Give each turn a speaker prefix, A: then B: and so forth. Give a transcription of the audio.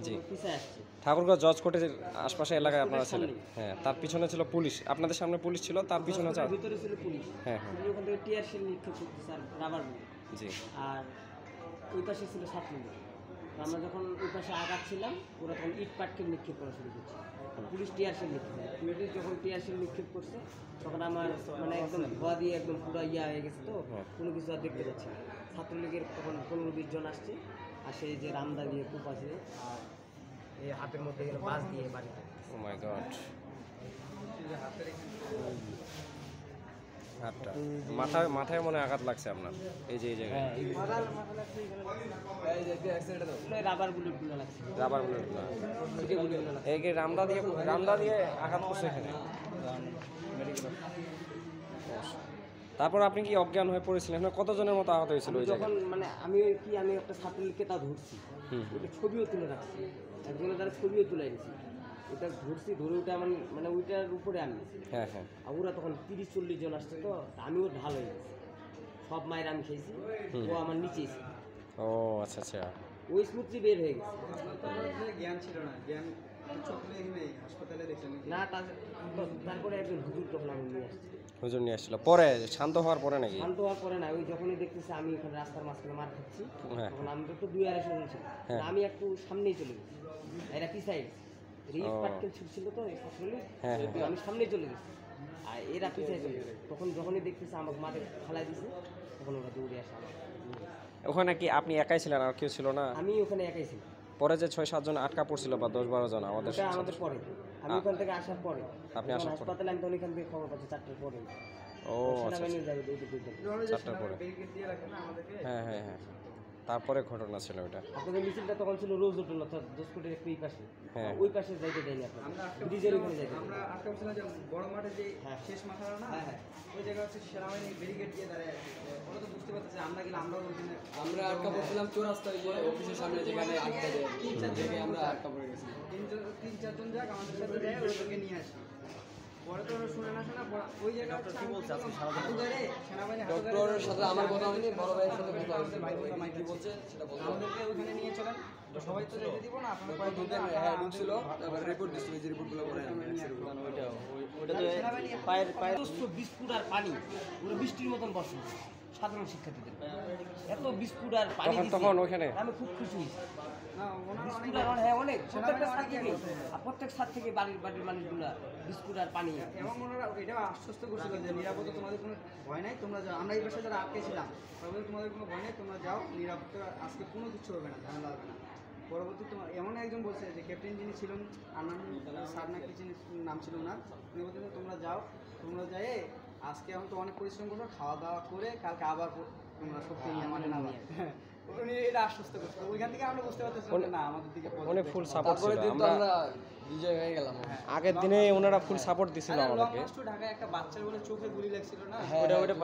A: জি, ঠাকুরগাঁও জজ কোর্টের আশপাশে এলাকায় আপনারা ছিলেন। হ্যাঁ, তার পিছনে ছিল পুলিশ, আপনাদের সামনে পুলিশ ছিল, তার পিছনে
B: ভিতরে ছিল পুলিশ।
A: হ্যাঁ হ্যাঁ
B: ওখান থেকে টিয়ার শেল নিক্ষেপ করতেছে আর রাবার বুলেট।
A: জি
B: আর ওই পাশে ছিল ছাত্রলীগ। আমরা যখন ওই পাশে আগাচ্ছিলাম ওরা তখন ইট পাটকেল নিক্ষেপ করা শুরু করছে। পুলিশ টিয়ার শেল নিক্ষেপ করে, পুলিশ যখন টিয়ার শেল নিক্ষেপ করছে তখন আমার মানে একদম ধোয়া দিয়ে একদম পুরো হয়ে গেছে, তো কোনো কিছু আর দেখতে পাচ্ছি না। ছাত্রলীগের তখন 15-20 জন আসছে, আর সেই যে রামদা দিয়ে কূপ আছে আর এই হাতের মধ্যে গেলে বাস দিয়ে বাড়িতে।
A: ও মাই গড, হাতটা মাথায় মনে আঘাত লাগছে আপনার, এই যে এই জায়গায়
B: রাবার বুলেটগুলো লাগছে,
A: রাবার বুলেটগুলো। এই যে রামদা দিয়ে আঘাত করছে এখানে। তারপর আপনি কি অজ্ঞান হয়ে পড়েছিলেন? কতজনের মতো আহত হয়েছিল ওই
B: যখন মানে আমি একটা ছাত্রলীগকে তা ধরছি, ওটা ছবিও তুলে রাখছি, একজনের দ্বারা ছবিও তুলে এনেছি, ওটা ধরছি, ধরে ওটা আমার মানে ওইটার উপরে আমি।
A: হ্যাঁ হ্যাঁ,
B: আর ওরা তখন 30-40 জন আসছে, তো আমিও ঢাল হয়ে গেছি, সব মায়ের আমি খেয়েছি, ও আমার নিচেই ছিল।
A: ও আচ্ছা আচ্ছা,
B: ওই স্মৃতি বের হয়ে গেছে।
C: জ্ঞান ছিল না, জ্ঞান হাসপাতালে দেখলেন
B: না, তারপরে একজন হুজুর তখন আমি নিয়ে আসছি।
A: হুজুর নিয়ে আসছিল পরে, শান্ত হওয়ার পরে নাকি?
B: শান্ত হওয়ার পরে না, ওই যখনই দেখতেছি আমি ওখানে রাস্তার মাঝখানে মার খাচ্ছি,
A: হ্যাঁ,
B: তখন আমি তো 2-2.5 জন ছিল, আমি একটু সামনেই চলে গেছি, এরা পিছাই গেছে, রিট পাটকেল ছুটছিল তো এই ছাত্রলীগ, আমি সামনেই চলে গেছি আর এরা পিছাই চলে গেছে। তখন যখনই দেখতেছে আমাকে মাঠে ফেলাই দিছে, তখন ওরা দৌড়ে আসে আমার।
A: ওখানে কি আপনি একাই ছিলেন, আর কেউ ছিল না?
B: আমি ওখানে একাই ছিলাম।
A: পরে যে 6-7 জন আটকা পড়ছিল বা 10-12 জন আমাদের
B: পরে, আমি ওখান থেকে আসার পরে,
A: আপনি আসার পরে
B: হাসপাতালে আমি তো ওইখান থেকে খবর পাচ্ছি 4টার পরে।
A: ও আচ্ছা, 4টার পরে। হ্যাঁ হ্যাঁ হ্যাঁ, তারপরে ঘটনা ছিল ওটা।
B: আপনাদের মিছিলটা তখন ছিল রোজ হোটেল, অর্থাৎ দোষকোটের একটু এই পাশে,
A: হ্যাঁ
B: ওই পাশে যাইতে দেয়নি আপনাদের, ব্রিজের ওখানে যাইতে।
C: আমরা আটকা পড়ছিলাম যে বড় মাঠে যে শেষ মাথাটা না, ওই জায়গা হচ্ছে সেনাবাহিনী ব্যারিকেড দিয়ে দাঁড়ায় আছে। ওরা তো বুঝতে পারতেছে আমরা গেলে আমরাও
D: আমরা আটকা পড়ছিলাম চৌরাস্তায় যে অফিসের সামনে, যেখানে আটকা দেয় 3-4 জায়গায় আমরা আটকা পড়ে গেছি।
C: 3-4 জন যাক আমাদের সাথে যায়, ওদেরকে নিয়ে আসি। পরে তো ওরা শুনে না ওই জায়গা সেনাবাহিনী
D: ডক্টরের সাথে আমার কথা হয়নি, বড় ভাইয়ের সাথে কথা হয়েছে, ভাই কি বলছে সেটা বলতে
C: আমাদেরকে ওখানে নিয়ে চলেন, তো সবাই তো যেতে দিব না, আপনারা
D: হ্যাঁ ঢুকছিল, তারপরে রিপোর্ট দিচ্ছিল, যে রিপোর্টগুলো করে
B: ওটা তো পায়ের বিস্কুট আর পানি, পুরো বৃষ্টির মতন বর্ষণ সাধারণ শিক্ষার্থীদের, এত বিস্কুট আর পানি
A: তখন ওখানে
B: আমি খুব খুশি হয়েছি। বিস্কুট আর হ্যাঁ অনেক, প্রত্যেক ছাদ থেকে বাড়ির মানুষগুলা বিস্কুট আর পানি।
C: এবং ওনারা এটাও আশ্বস্ত করছিল যে নিরাপদে তোমাদের কোনো ভয় নাই, তোমরা যাও। আমরা এই পাশে যারা আটকে ছিলাম তাহলে তোমাদের কোনো ভয় নেই, তোমরা যাও, নিরাপদে আজকে কোনো কিছু হবে না, ঝামেলা হবে না। পরবর্তী তোমার এমন একজন বলছে যে ক্যাপ্টেন যিনি ছিলেন আনান স্যার না কিছু নাম ছিল না, উনি বলতেছে তোমরা যাও, তোমরা যাই আজকে এখন তো অনেক পরিশ্রম করো, খাওয়া দাওয়া করে কালকে আবার তোমরা শক্তি নিয়ে আমাদের নামে। উনি এটা আশ্বস্ত করছে, ওইখান থেকে আমরা বুঝতে পারতেছিলাম না আমাদের দিকে
A: অনেক ফুল সাপোর্ট ছিল।
D: আমরা বিজয় হয়ে গেলাম।
A: আগের দিনে ওনারা ফুল সাপোর্ট দিছিল আমাদেরকে।
C: ঢাকায় একটা বাচ্চার বলে চোখে গুলি লাগছিল না,
A: ওটা